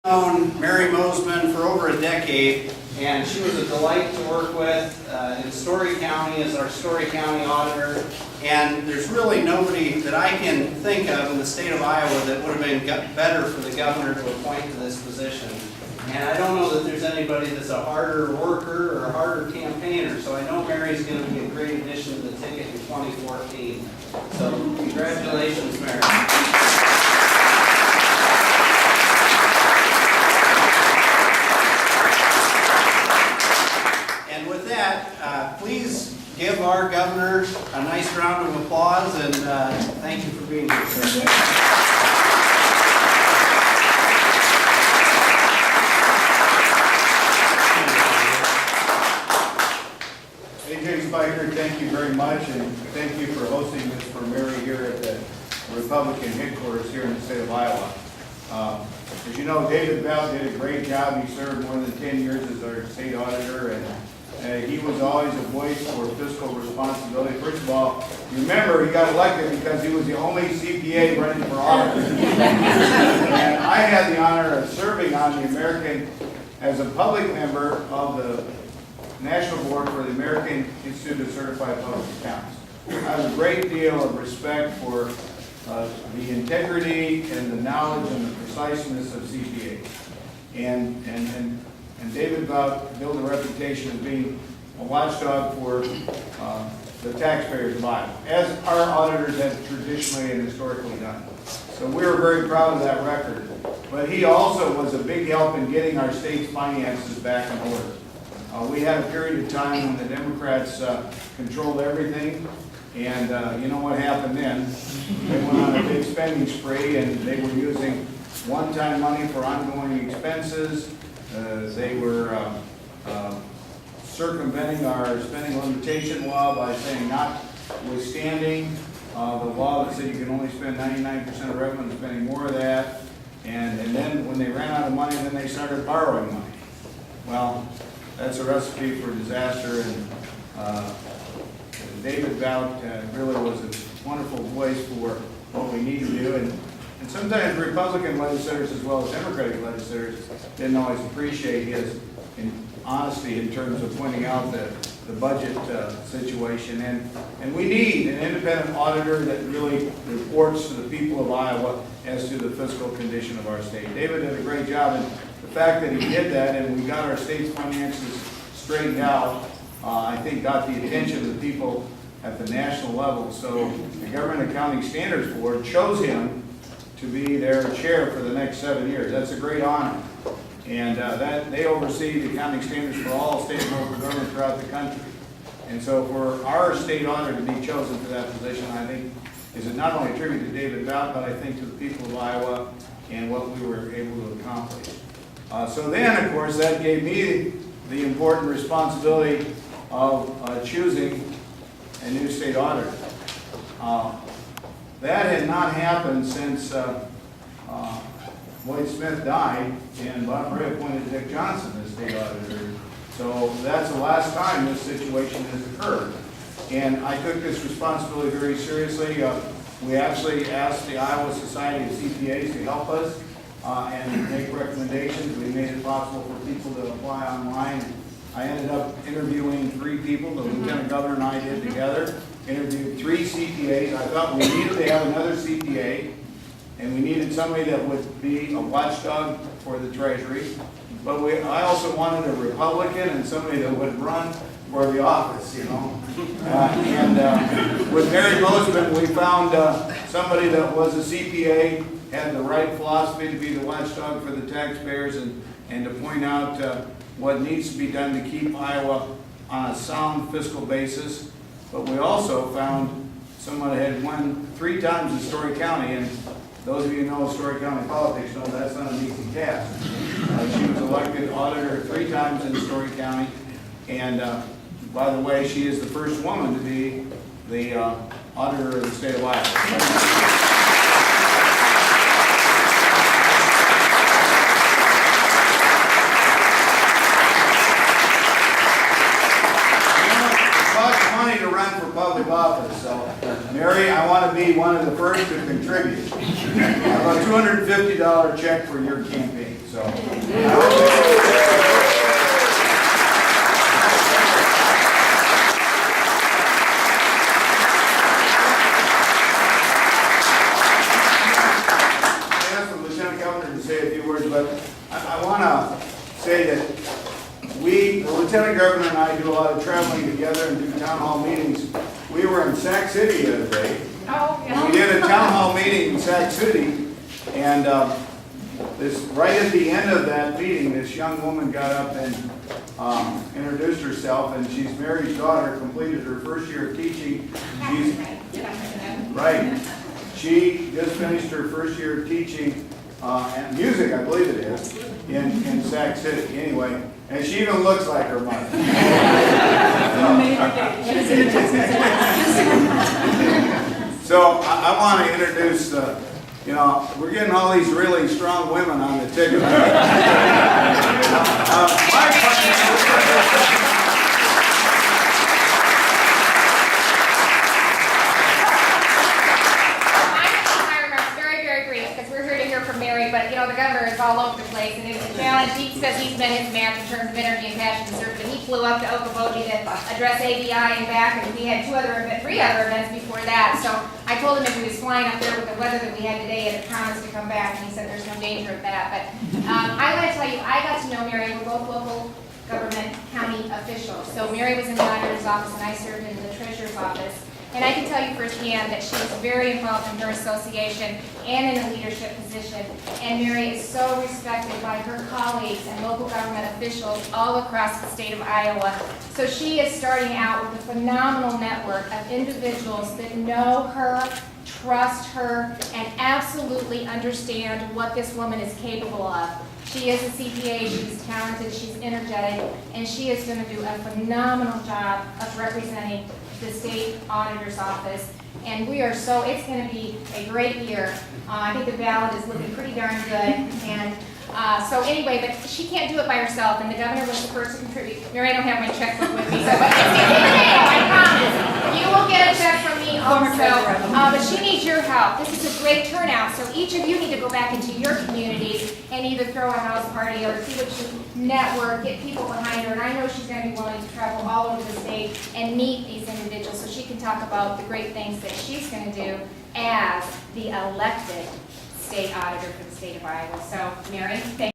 known Mary Mosiman for over a decade, and she was a delight to work with in Story County as our Story County Auditor. And there's really nobody that I can think of in the state of Iowa that would have been better for the governor to appoint to this position. And I don't know that there's anybody that's a harder worker or a harder campaigner, so I know Mary's going to be a great addition to the ticket in 2014. So congratulations, Mary. Please give our governor a nice round of applause, and thank you for being here, sir. AJ Spiker, thank you very much, and thank you for hosting this for Mary here at the Republican headquarters here in the state of Iowa. As you know, David Bell did a great job. He served more than 10 years as our state auditor, and he was always a voice for fiscal responsibility. First of all, remember he got elected because he was the only CPA running for office. And I had the honor of serving on the American, as a public member of the National Board for the American Institute of Certified Public Accountants. I have a great deal of respect for the integrity and the knowledge and the preciseness of CPA. And David built a reputation of being a watchdog for the taxpayers of Iowa, as our auditors have traditionally and historically done. So we were very proud of that record. But he also was a big help in getting our state's finances back in order. We had a period of time when the Democrats controlled everything, and you know what happened then. They went on a big spending spree, and they were using one-time money for ongoing expenses. They were circumventing our spending limitation law by saying notwithstanding the law that said you can only spend 99% of revenue and spending more of that. And then when they ran out of money, then they started borrowing money. Well, that's a recipe for disaster, and David Bout really was a wonderful voice for what we need to do. And sometimes Republican legislators as well as Democratic legislators didn't always appreciate his honesty in terms of pointing out the budget situation. And we need an independent auditor that really reports to the people of Iowa as to the fiscal condition of our state. David did a great job, and the fact that he did that and we got our state's finances straightened out, I think got the attention of the people at the national level. So the Government Accounting Standards Board chose him to be their chair for the next 7 years. That's a great honor. And that they oversee the accounting standards for all state and local government throughout the country. And so for our state auditor to be chosen for that position, I think is not only a tribute to David Bout, but I think to the people of Iowa and what we were able to accomplish. So then, of course, that gave me the important responsibility of choosing a new state auditor. That had not happened since Lloyd Smith died and Bob Ray appointed Dick Johnson as state auditor. So that's the last time this situation has occurred. And I took this responsibility very seriously. We actually asked the Iowa Society of CPAs to help us and make recommendations. We made it possible for people to apply online. I ended up interviewing 3 people. The Lieutenant Governor and I did together. Interviewed 3 CPAs. I thought we needed to have another CPA, and we needed somebody that would be a watchdog for the Treasury. But I also wanted a Republican and somebody that would run for the office, you know. With Mary Mosiman, we found somebody that was a CPA, had the right philosophy to be the watchdog for the taxpayers and to point out what needs to be done to keep Iowa on a sound fiscal basis. But we also found someone that had won 3 times in Story County, and those of you who know Story County politics know that's not an easy task. She was elected auditor 3 times in Story County, and by the way, she is the first woman to be the auditor of the state of Iowa. To run for public office, so Mary, I want to be one of the first to contribute. I have a $250 check for your campaign, so words, but I want to say that the Lieutenant Governor and I do a lot of traveling together and do town hall meetings. We were in Sac City the other day. Oh, yeah. We did a town hall meeting in Sac City, and right at the end of that meeting, this young woman got up and introduced herself, and she's Mary's daughter, completed her first year of teaching. Right. She just finished her first year of teaching and music, I believe it is, in Sac City. Anyway, and she even looks like her mother. So I want to introduce, we're getting all these really strong women on the ticket. But the governor is all over the place, and it's a challenge. He says he's been his man in terms of energy and passion and service, but he flew up to Okoboji to address ABI and back, and we had three other events before that. So I told him if he was flying up there with the weather that we had today, and promised to come back, and he said there's no danger of that. But I want to tell you, I got to know Mary. We're both local government county officials. So Mary was in the auditor's office, and I served in the treasurer's office. And I can tell you firsthand that she was very involved in her association and in a leadership position. And Mary is so respected by her colleagues and local government officials all across the state of Iowa. So she is starting out with a phenomenal network of individuals that know her, trust her, and absolutely understand what this woman is capable of. She is a CPA, she's talented, she's energetic, and she is going to do a phenomenal job of representing the state auditor's office. And we are so, it's going to be a great year. I think the ballot is looking pretty darn good. And so anyway, but she can't do it by herself, and the governor was the first to contribute. Mary, I don't have my checkbook with me, so but it's in the mail, I promise. You will get a check from me also, but she needs your help. This is a great turnout, so each of you need to go back into your communities and either throw a house party or see what you network, get people behind her. And I know she's going to be willing to travel all over the state and meet these individuals so she can talk about the great things that she's going to do as the elected state auditor for the state of Iowa. So, Mary, thank you.